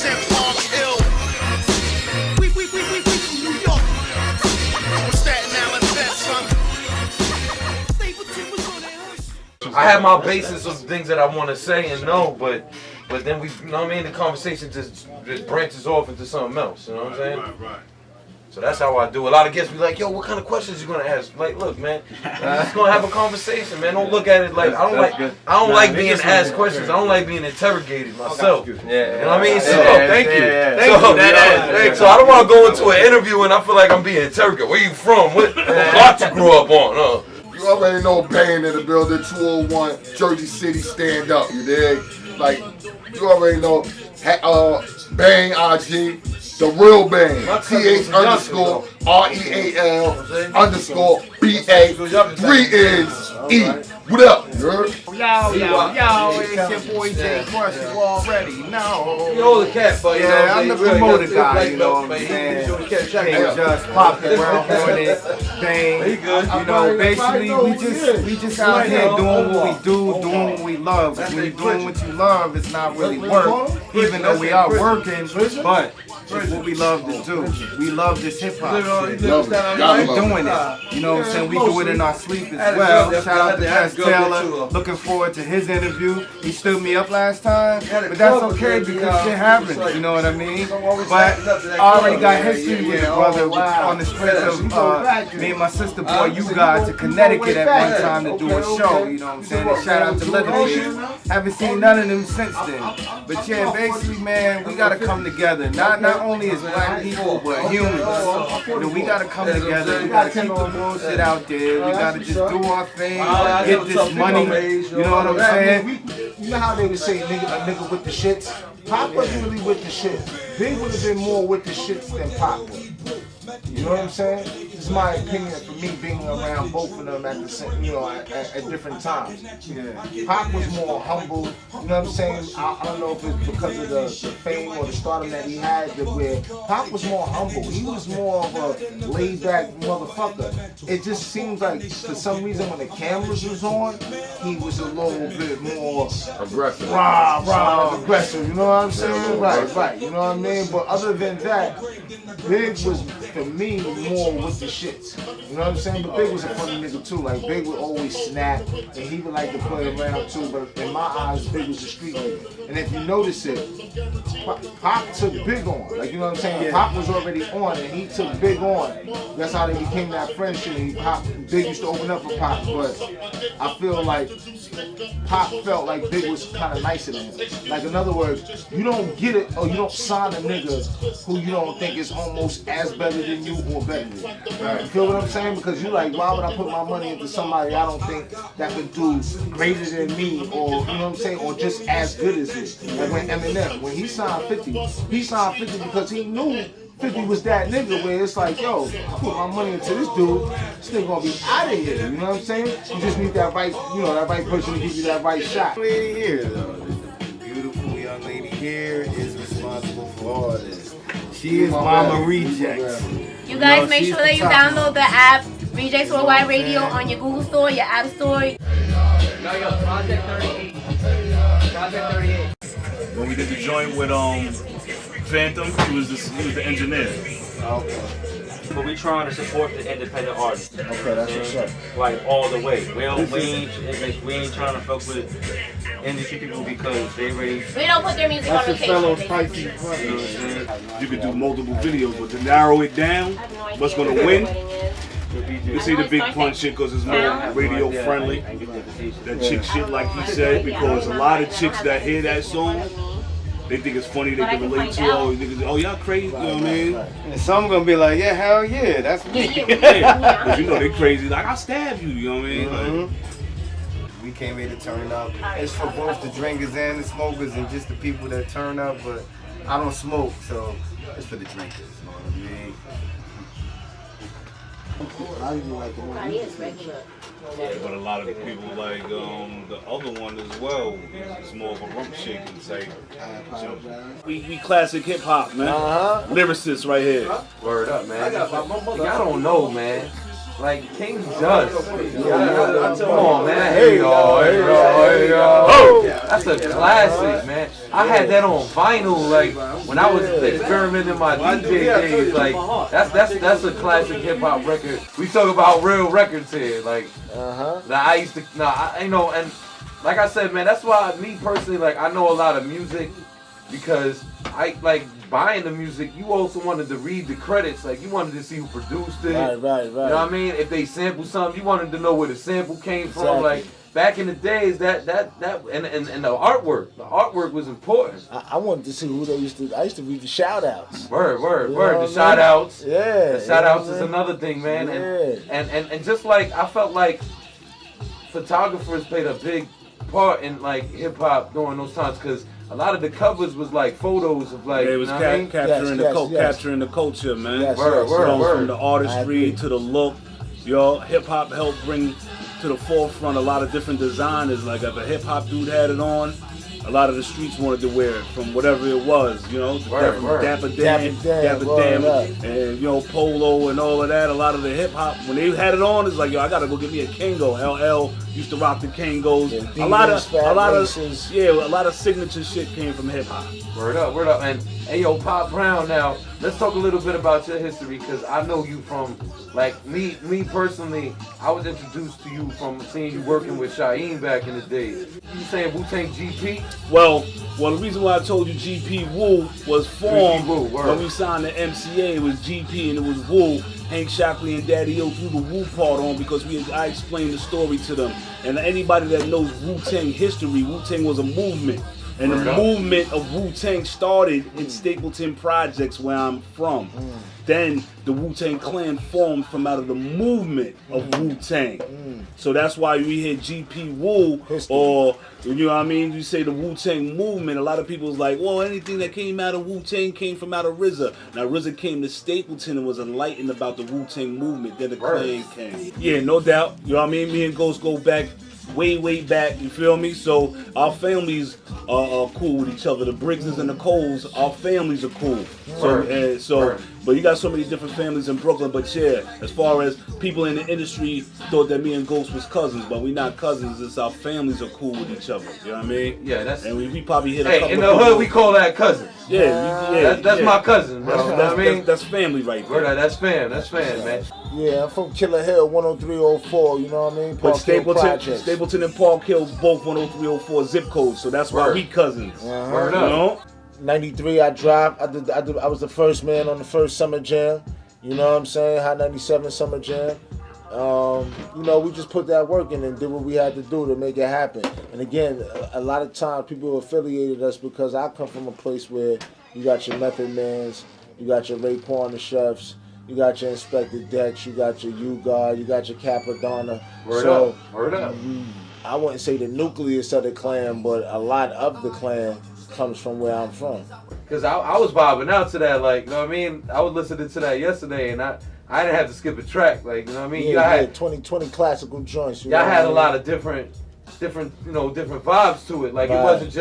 represent Palm Hill. We from New York. We're Staten Island vets, son. I have my basis of things that I want to say and know, but then we, you know what I mean, the conversation just branches off into something else, you know what I'm saying? Right. So that's how I do. A lot of guests be like, yo, what kind of questions you gonna ask? Like, look, man, I'm just gonna have a conversation, man. Don't look at it like I don't like being asked questions. I don't like being interrogated myself. You know what I mean? So Thank you. So I don't want to go into an interview and I feel like I'm being interrogated. Where you from? What block you grew up on? You already know Bang in the building, 201 Jersey City, stand up, you dig? Like, you already know Bang IG, the real Bang, TH_REAL_BA, 3 is E. What up, girl? Yo, it's your boy Jay Crush, you already know. You hold the cat, buddy. Yeah, I'm the promoter guy, you know what I'm saying? Can't just pop the world Hornet, Bang. You know, basically, we just out here doing what we do, doing what we love. When you're doing what you love, it's not really work, even though we are working, but it's what we love to do. We love this hip hop shit. We're doing it. You know what I'm saying? We do it in our sleep as well. Shout out to Jess Taylor. Looking forward to his interview. He stood me up last time, but that's okay because shit happens. You know what I mean? But I already got history with the brother on the strength of me and my sister boy, you guys, to Connecticut at one time to do a show. You know what I'm saying? And shout out to Leatherface. Haven't seen none of them since then. But yeah, basically, man, we gotta come together. Not only as black people, but humans. You know, we gotta come together. We gotta keep the bullshit out there. We gotta just do our thing, get this money. You know what I'm saying? You know how they would say a nigga with the shits? Pop wasn't really with the shit. Big would have been more with the shits than Pop would. You know what I'm saying? This is my opinion for me being around both of them at the same, you know, at different times. Yeah. Pop was more humble. You know what I'm saying? I don't know if it's because of the fame or the stardom that he had, where Pop was more humble. He was more of a laid-back motherfucker. It just seems like for some reason when the cameras was on, he was a little bit more aggressive. Aggressive. You know what I'm saying? Right. You know what I mean? But other than that, Big was, for me, more with the shits. You know what I'm saying? But Big was a funny nigga too. Like, Big would always snap, and he would like to play around too. But in my eyes, Big was a street nigga. And if you notice it, Pop took Big on. Like, you know what I'm saying? Yeah. Pop was already on, and he took Big on. That's how they became that friendship. And Big used to open up for Pop, but I feel like Pop felt like Big was kind of nicer than him. Like, in other words, you don't get it, or you don't sign a nigga who you don't think is almost as better than you or better than you. Right. You feel what I'm saying? Because you like, why would I put my money into somebody I don't think that could do greater than me, or, you know what I'm saying, or just as good as me? Like when Eminem, when he signed 50, he signed 50 because he knew 50 was that nigga where it's like, yo, I put my money into this dude, this nigga gonna be out of here, you know what I'm saying? You just need that right, you know, that right person to give you that right shot. Lady here, though, the beautiful young lady here is responsible for all this. She is Mama Rejects. You guys make sure that you download the app Rejects Worldwide Radio on your Google Store, your App Store. Project 38. Project 38. When we did the joint with Phantom, he was the engineer. Okay. But we trying to support the independent artists. Okay, that's what's up. Like all the way. We ain't trying to fuck with industry people because they already. We don't put their music on rotation. You could do multiple videos, but to narrow it down, what's gonna win? You see the Big Pun shit because it's more radio friendly. That chick shit, like he said, because a lot of chicks that hear that song, they think it's funny, they can relate to it. Oh, y'all crazy, you know what I mean? And some gonna be like, yeah, hell yeah, that's me. Because you know they crazy, like, I'll stab you, you know what I mean? Like, we came here to turn up. It's for both the drinkers and the smokers and just the people that turn up, but I don't smoke, so it's for the drinkers, you know what I mean? yeah, but a lot of people like the other one as well. It's more of a rump shaking type. We classic hip hop, man. Lyricists right here. Word up, man. Y'all don't know, man. like King Just. Come on, man. Hey y'all. That's a classic, man. I had that on vinyl, like when I was experimenting in my DJ days. Like that's a classic hip hop record. We talk about real records here, like. That I used to, you know, and like I said, man, that's why me personally, like I know a lot of music because I like buying the music. You also wanted to read the credits, like you wanted to see who produced it. Right. You know what I mean? If they sampled something, you wanted to know where the sample came from. Like back in the days, and the artwork was important. I wanted to see who they used to. I used to read the shout outs. Word. The shout outs. Yeah. The shout outs is another thing, man. And just like I felt like photographers played a big part in like hip hop during those times because a lot of the covers was like photos of like it was capturing the culture, man. Word. From the artistry to the look, hip hop helped bring to the forefront a lot of different designers. Like if a hip hop dude had it on, a lot of the streets wanted to wear it from whatever it was, Dapper Dan, and Polo and all of that. A lot of the hip hop when they had it on, it's like I gotta go get me a Kango. LL used to rock the Kangos. A lot of signature shit came from hip hop. Word up, and hey Pop Brown. Now let's talk a little bit about your history because I know you from like me personally. I was introduced to you from seeing you working with Shaheem back in the days. You saying Wu-Tang GP? Well, the reason why I told you GP Wu was formed when we signed the MCA. It was GP and it was Wu. Hank Shockley and Daddy O threw the Wu part on because I explained the story to them. And anybody that knows Wu-Tang history, Wu-Tang was a movement. And the movement of Wu-Tang started in Stapleton Projects where I'm from. Then the Wu-Tang Clan formed from out of the movement of Wu-Tang. So that's why we hear GP Wu or, you know what I mean, you say the Wu-Tang movement. A lot of people's like, well, anything that came out of Wu-Tang came from out of RZA. Now RZA came to Stapleton and was enlightened about the Wu-Tang movement. Then the Clan came. Yeah, no doubt. You know what I mean? Me and Ghost go back way back, you feel me? So our families are cool with each other. The Briggses and the Coles, our families are cool. But you got so many different families in Brooklyn. But yeah, as far as people in the industry thought that me and Ghost was cousins, but we not cousins. It's our families are cool with each other. You know what I mean? Yeah, that's. And we probably hit a couple. In the hood, we call that cousins. That's my cousin, bro. You know what I mean? That's family right there. That's fam, man. Yeah, I'm from Killer Hill, 10304. You know what I mean? But Stapleton and Park Hill both 10304 zip codes, so that's why we cousins. Word up. 93, I dropped. I was the first man on the first Summer Jam. You know what I'm saying? High 97 Summer Jam. We just put that work in and did what we had to do to make it happen. And again, a lot of times people affiliated us because I come from a place where you got your Method Mans, you got your Raekwon the Chefs, you got your Inspector Dex, you got your U-God, you got your Capadonna. Word up. I wouldn't say the nucleus of the clan, but a lot of the clan comes from where I'm from. Because I was bobbing out to that, like, you know what I mean? I was listening to that yesterday, and I didn't have to skip a track, like, you know what I mean? Yeah, 2020 classical joints. Y'all had a lot of different vibes to it. Like, it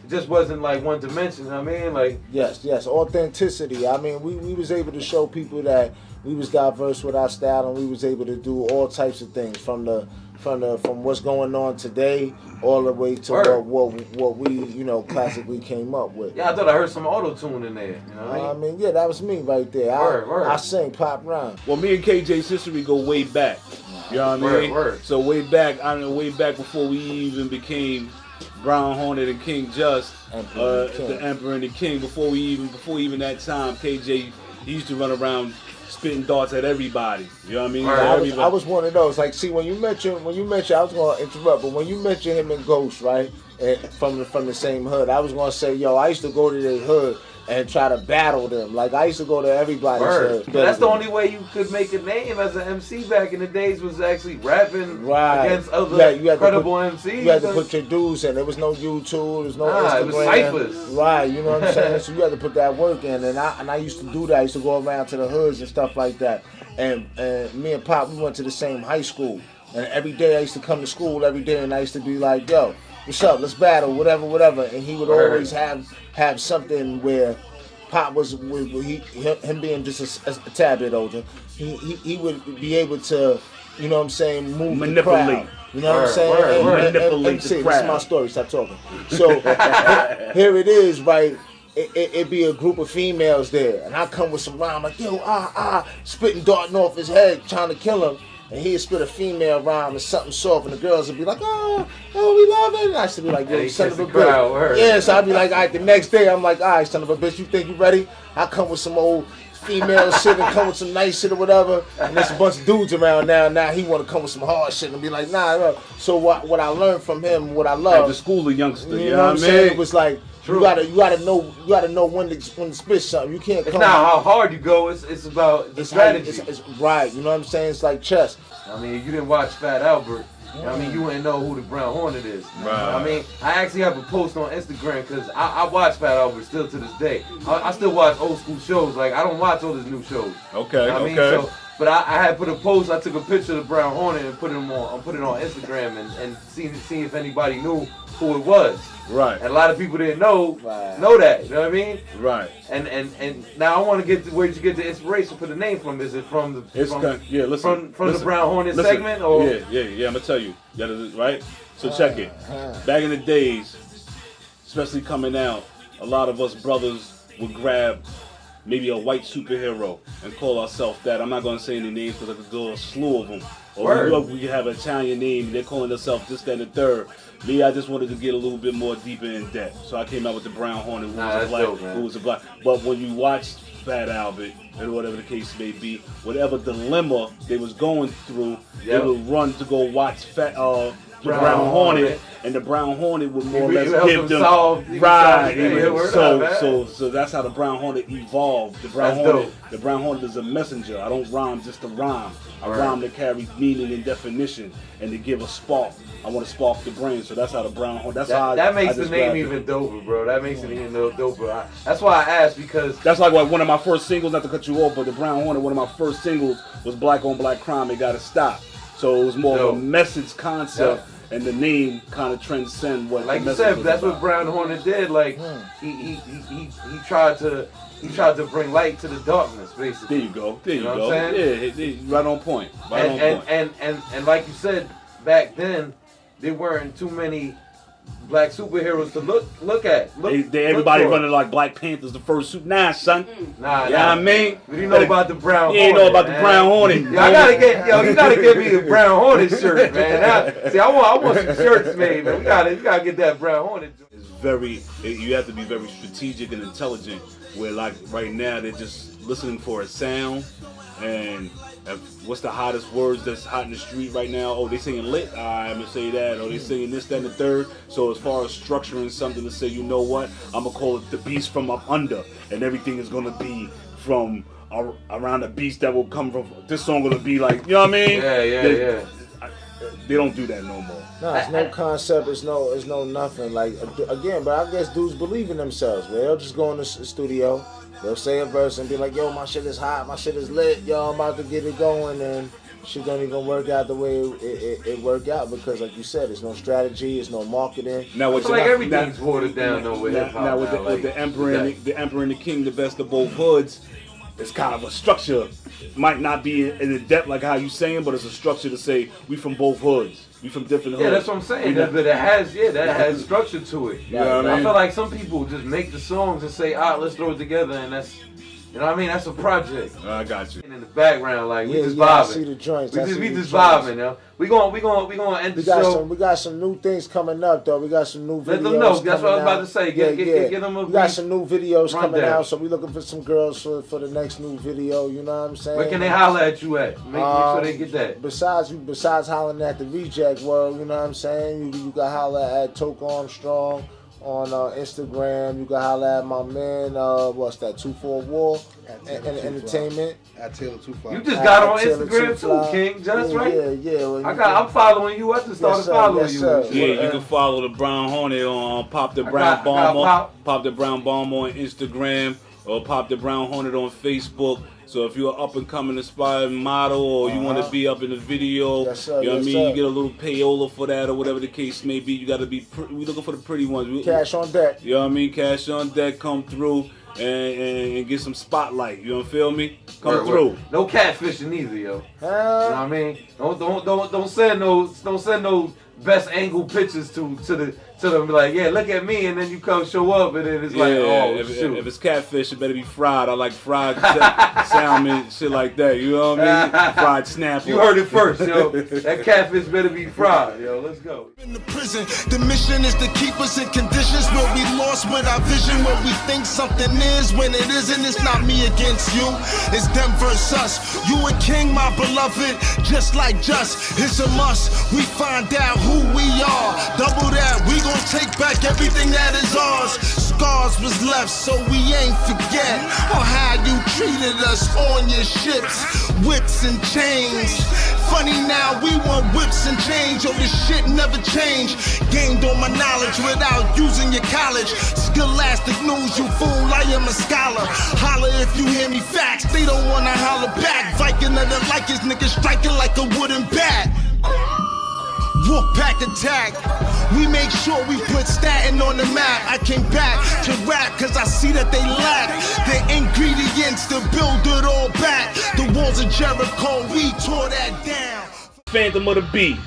just wasn't like one dimension, you know what I mean? Like, yes, authenticity. I mean, we was able to show people that we was diverse with our style, and we was able to do all types of things from what's going on today all the way to what we classically came up with. Yeah, I thought I heard some auto-tune in there. You know what I mean? Yeah, that was me right there. I sing pop rhyme. Well, me and KJ's history go way back. You know what I mean? So way back before we even became Brown Hornet and King Just, the Emperor and the King. Before even that time, KJ, he used to run around spitting darts at everybody. You know what I mean? I was one of those. Like, see, when you mention, I was gonna interrupt, but when you mention him and Ghost, right, and from the same hood, I was gonna say, yo, I used to go to their hood and try to battle them. Like, I used to go to everybody's hood. But that's the only way you could make a name as an MC back in the days was actually rapping against other credible MCs. You had to put your dues in. There was no YouTube, there was no Instagram. It was ciphers. Right, you know what I'm saying? So you had to put that work in. And I used to do that. I used to go around to the hoods and stuff like that. And me and Pop, we went to the same high school. And every day I used to come to school every day, and I used to be like, yo, what's up? Let's battle, whatever. And he would always have something where Pop was him being just a tad bit older. He would be able to, you know what I'm saying, move manipulate. The crowd. You know what I'm saying? Manipulate see, the crowd. This is my story. Stop talking. So here it is, right? It be a group of females there, and I come with some rhyme like yo spitting darting off his head, trying to kill him. And he'd spit a female rhyme and something soft, and the girls would be like, oh, we love it. And I should be like, yo, son of a bitch. Yeah, so I'd be like, all right, the next day, I'm like, all right, son of a bitch, you think you ready? I come with some old female shit and come with some nice shit or whatever, and there's a bunch of dudes around now he want to come with some hard shit and be like, nah. So what I learned from him, what I love, at the school of youngster, you know what I'm saying? It was like, you gotta know when to spit something. You can't. It's not how hard you go. It's about the strategy. It's right. You know what I'm saying? It's like chess. I mean, if you didn't watch Fat Albert, I mean, you wouldn't know who the Brown Hornet is. Right. I mean, I actually have a post on Instagram because I watch Fat Albert still to this day. I still watch old school shows. Like, I don't watch all these new shows. Okay, You know what I mean? So, but I had put a post. I took a picture of the Brown Hornet and put it on Instagram and see if anybody knew who it was. Right. And a lot of people didn't know that. You know what I mean? Right. And now I want to get to where you get the inspiration for the name from. Is it from the the Brown Hornet segment or yeah? I'm gonna tell you. That is right. So check it. Back in the days, especially coming out, a lot of us brothers would grab maybe a white superhero and call ourselves that. I'm not gonna say any names because I could go a slew of them. Or we have an Italian name, they're calling themselves this, that, and the third. Me, I just wanted to get a little bit more deeper in depth. So I came out with the Brown Hornet, who was a black. But when you watch Fat Albert, or whatever the case may be, whatever dilemma they was going through, they would run to go watch the Brown Hornet, and the Brown Hornet would more or less give them So that's how the Brown Hornet evolved. The Brown Hornet is a messenger. I don't rhyme just to rhyme. I rhyme to carry meaning and definition and to give a spark. I want to spark the brain, so that's how the Brown Hornet. That makes the name even doper, bro. That makes it even doper. That's why I asked, because that's like one of my first singles. Not to cut you off, but the Brown Hornet. One of my first singles was "Black on Black Crime." It gotta stop. So it was more of a message concept, and the name kind of transcend what. Like you said, that's what Brown Hornet did. Like he tried to bring light to the darkness, basically. There you go. There you know go. What I'm saying? Yeah, right on point. And like you said, back then there weren't too many black superheroes to look at. Everybody running like Black Panthers, the first suit. Nah, son. Nah. You know what I mean? What do you know about the Brown Hornet? You ain't know about the Brown Hornet. You gotta get me a Brown Hornet shirt, man. I want some shirts made, man. We gotta get that Brown Hornet. You have to be very strategic and intelligent. Where like right now they're just listening for a sound, and what's the hottest words that's hot in the street right now? Oh, they singing lit. I'm gonna say that. Oh, they singing this, that, and the third. So as far as structuring something to say, you know what? I'm gonna call it the beast from up under, and everything is gonna be from around the beast that will come from. This song gonna be like, you know what I mean? Yeah. They don't do that no more. No, it's no concept. It's no nothing. Like again, but I guess dudes believe in themselves. Man. They'll just go in the studio. They'll say a verse and be like, "Yo, my shit is hot. My shit is lit. Yo, I'm about to get it going." And shit don't even work out the way it worked out because, like you said, there's no strategy. There's no marketing. Now, it's like everything's watered down though with hip hop. Now with the emperor and the king, the best of both hoods. It's kind of a structure. Might not be in the depth like how you saying, but it's a structure to say we from both hoods. We from different hoods. Yeah, that's what I'm saying. But it has structure to it. You know what I mean? I feel like some people just make the songs and say, let's throw it together, and that's, you know what I mean? That's a project. I got you. In the background, like we just vibing. I see the joints. We just vibing, yo. We gonna end the show. We got some new things coming up, though. We got some new videos. Let them know. That's what I was about to say. Get them a We got some new videos coming down. out, so we looking for some girls for the next new video. You know what I'm saying? Where can they holler at you at? Make sure they get that. Besides hollering at the Reject World, you know what I'm saying? You got holler at Toke Armstrong on Instagram. You can holler at my man, what's that, 24 War Entertainment. At Taylor 25. You just got on Instagram too, King. Just right? Yeah. Well, I'm following you. I just started following you. Yeah, you can follow the Brown Hornet on Pop the Brown Bomber. Pop the Brown Bomber on Instagram, or Pop the Brown Hornet on Facebook. So if you're an up and coming inspired model, or you want to be up in the video, you know what I mean? You get a little payola for that, or whatever the case may be. You got to be. We looking for the pretty ones. Cash on deck. You know what I mean? Cash on deck, come through. and get some spotlight. You don't feel me? Come Word, through. word. No catfishing either, yo. You know what I mean? Don't send no best angle pictures to them. Be like, yeah, look at me, and then you come show up, and then it's like, oh shoot. If it's catfish, it better be fried. I like fried salmon, shit like that. You know what I mean? Fried snapper. You heard it first, yo. That catfish better be fried, yo. Let's go. In the prison, the mission is to keep us in conditions where we lost with our vision, where we think something is when it isn't. It's not me against you, it's them versus us. You a king, my beloved, just like just. It's a must. We find out who we are. Double that, we gon' take back everything that is ours. Scars was left, so we ain't forget on how you treated us on your ships. Whips and chains. Funny now, we want whips and change. Oh, this shit never changed. Gained all my knowledge without using your college. Scholastic news, you fool, I am a scholar. Holler if you hear me facts, they don't wanna holler back. Viking of the like his niggas striking like a wooden bat. Wolfpack attack. We make sure we put Staten on the map. I came back to rap cause I see that they lack the ingredients to build it all back. The walls of Jericho, we tore that down. Phantom of the Beat.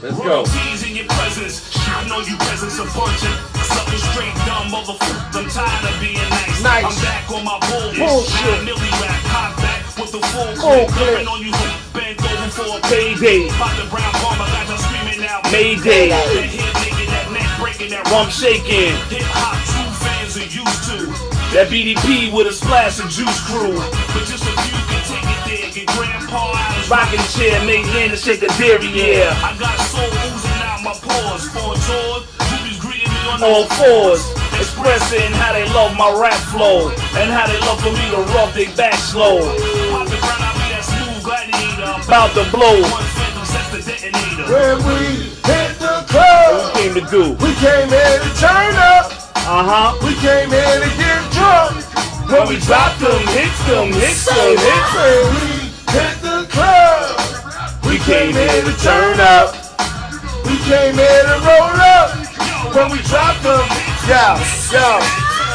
Let's go. In your presence, I know you peasants a bunch of something straight dumb motherfuckers. I'm tired of being nice. I'm back on my bullshit. Millie rap, hot back with the full clip. On you, bent over for a payday. Pop the brown bomb, I got you screaming out. Mayday. That hip making that neck breaking, that rump shaking. Hip hop, true fans are used to. That BDP with a splash of Juice Crew. But just a few can take it there. Get grandpa out his rocking chair, make hand and shake a dairy, yeah. I got soul oozing out my pores. For tours, groupies greeting me on all fours. Expressing how they love my rap flow. And how they love for me to rub their back slow. Pop the ground, I'll be that smooth gladiator. About to blow. One phantom sets the detonator. When we hit the club, What we came to do? we came here to turn up. We came here to get drunk. When we drop them, hits them, hits them, hits them. When we hit the club, We came here to turn up. we came here to roll up. When we drop them, yo.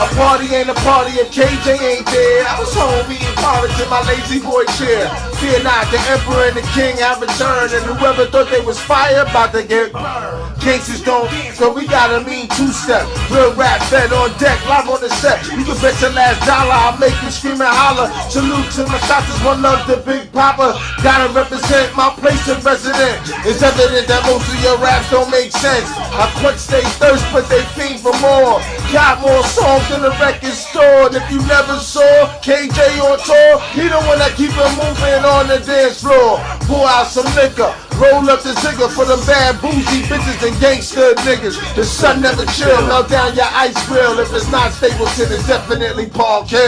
A party ain't a party if KJ ain't there. I was home eating porridge in my lazy boy chair. Fear not, the emperor and the king have returned, and whoever thought they was fire about to get burned. Gangsters don't, so we got a mean two-step. Real rap fed on deck, live on the set. You can bet your last dollar, I'll make you scream and holler. Salute to my shots, one love to Big Papa. Gotta represent my place of resident. It's evident that most of your raps don't make sense. I quench they thirst, but they fiend for more. Got more songs than the record store. And if you never saw KJ on tour, he the one that keep it moving on the dance floor. Pour out some liquor, roll up the zigger for them bad bougie bitches and gangster niggas. The sun never chill, melt down your ice grill. If it's not Stapleton, it's definitely Park Hill.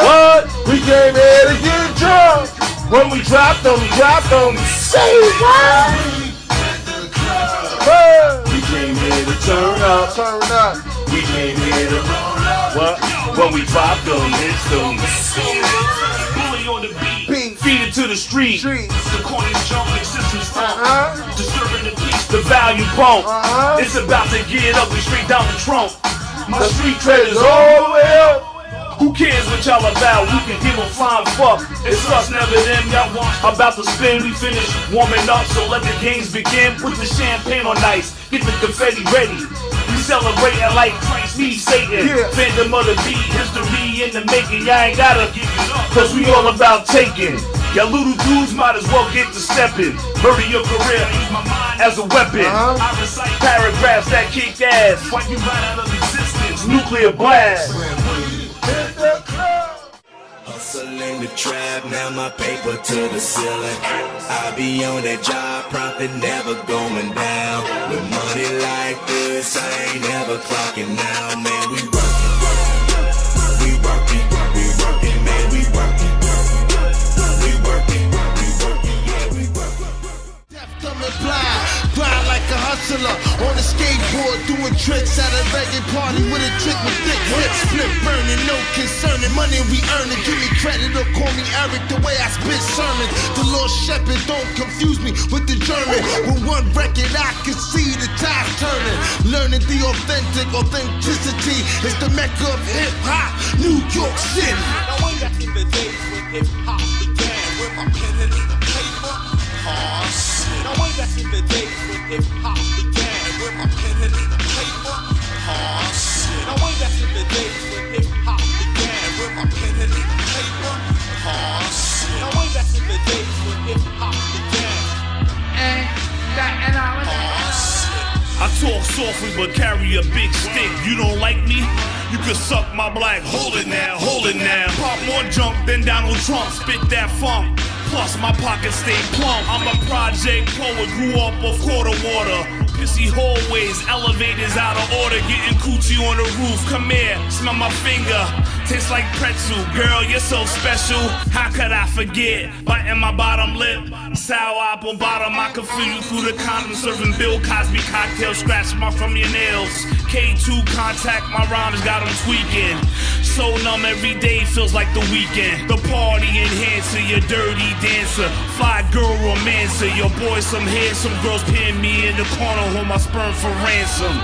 What? We came here to get drunk. When we drop them, say what? We came here to turn up. We came here to roll up. What? When we drop them, hits them. Bully on the beat. Feed it to the street. The corners jumping systems disturbing the peace. The value pump. It's about to get ugly straight down the trunk. My street cred is all the way up. Who cares what y'all about? We can give a flying fuck. It's us, never them. Y'all want about to spin. We finish warming up, so let the games begin. Put the champagne on ice. Get the confetti ready. We celebrating like Christ meets Satan. Phantom of the Beat, history in the making. Y'all ain't gotta give it up, cause we all about taking. Y'all little dudes might as well get to stepping. Murder your career as a weapon. I recite paragraphs that kick ass. Wipe you right out of existence. Nuclear blast. Hustle in the trap, now my paper to the ceiling. I be on that job, profit never going down. With money like this, I ain't never clocking now. Man, we working, man, we working. We working, yeah, we working. Deaf, dumb, and blind, grind like a hustler on a skateboard, doing tricks at a reggae party with a chick with thick hips. Flip burning, no concerning. Money we earning. Give me credit or call me Eric the way I spit sermons. The Lord Shepherd, don't confuse me with the German. With one record I can see the tide turning. Learning the authenticity is the mecca of hip hop, New York City. Now way back in the days when hip hop began, with my pen and the paper. Oh shit. Now way back in the days when hip hop began, with my pen and the paper. Oh shit. Now way back in the days when hip hop began, with my pen and the paper. Oh shit. Now way back in the days when hip hop began. I talk softly but carry a big stick. You don't like me? You can suck my black. Hold it now, hold it now. Pop more junk than Donald Trump. Spit that funk. Plus my pockets stay plump. I'm a project poet, grew up off quarter water. Pissy hallways, elevators out of order. Getting coochie on the roof. Come here, smell my finger. Tastes like pretzel. Girl, you're so special. How could I forget? Biting my bottom lip. Sour apple bottom. I can feel you through the condom. Serving Bill Cosby cocktails. Scratch mark from your nails. K2 contact. My rhymes got them tweaking. So numb every day feels like the weekend. The party enhancer. Your dirty dancer. Fly girl romancer. Your boy some handsome girls pin me in the corner. Hold my sperm for ransom.